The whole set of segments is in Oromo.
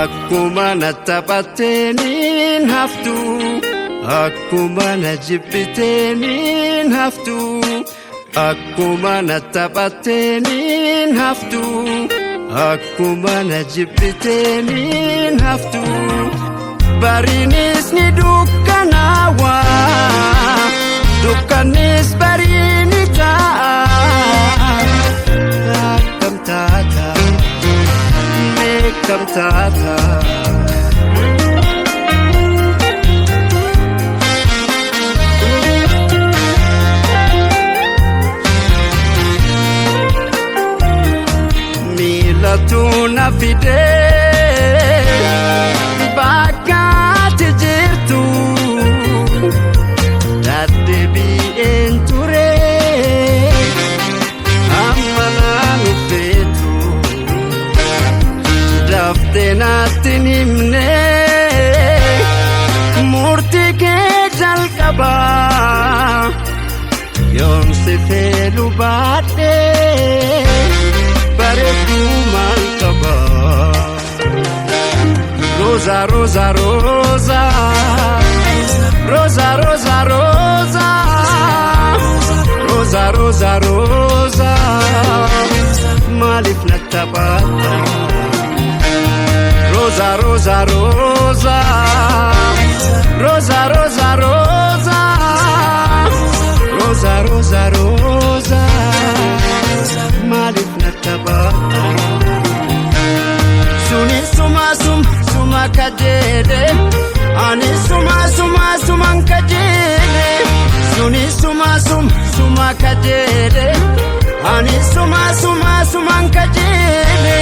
Akkuma na taphatteeniin haftu, akkuma na jibbiteeniin haftu, akkuma na taphatteeniin haftu, akkuma na jibbiteeniin haftu. Bariinis ni dukkanaawa, dukkannis barii ni ta'a. Akkam taata, akkam taata. Miilatu na fidee bakka ati jirtu, daddeebi'een ture amma naan feetu. Daftee naatti himne murtii kee jalqabaa, yoon si feelu baadhee bareedduu maal qabaa. Rosa, rosa, rosa, rosa, rosa, rosa, rosa, rosa, rosa, maaliif na taphatta? Rosa, rosa, rosa, rosa, rosa, rosa, rosa, rosa, rosa, maaliif na taphatta? Suni suma suma kajeele, ani suma suman kajeele. Suni suma suma kajeele, ani suma suman kajeele.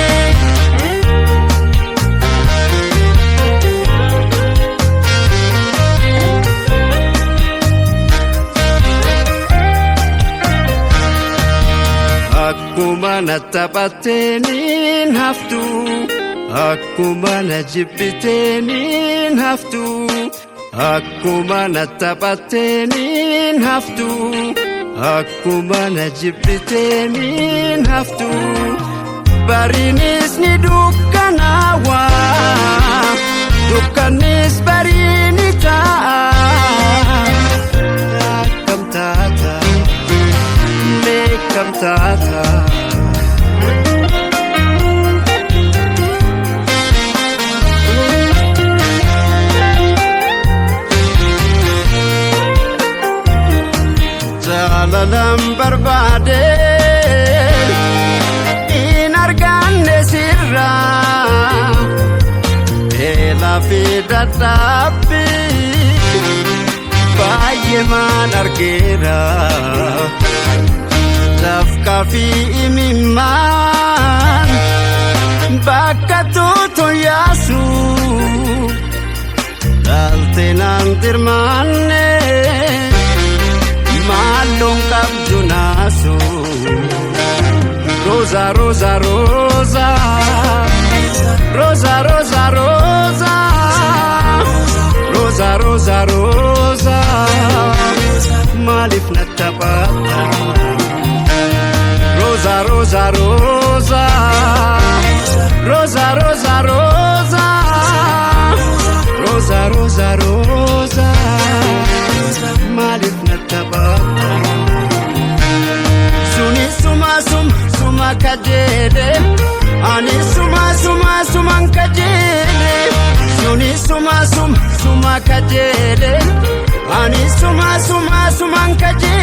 Akkuma na taphatteeniin haftu, akkuma na jibbiteeniin haftu, akkuma na taphatteeniin haftu, akkuma na jibbiteeniin haftu. Bariinis ni dukkanaawa, dukkannis barii ni ta'a. Akkam taata, akkam taata. Jaalalaan barbaade in arganne sirraa, beelaa fi dadhabbii baay'ee maan argeera. Lafkaa fi imimmaan bakka tuutu yaasu, dhaaltee naan dirmaanne maalloon qabdu naasu. Rosa, rosa, rosa, rosa, rosa, rosa, rosa, rosa, rosa, maaliif na taphatta? Rosa, rosa, rosa, rosa, rosa, rosa, rosa, rosa, rosa, maaliif na taphatta? Suni suma suma kajeele, ani suma suman kajeele. Suni suma kajeele, ani suma suman kajeele.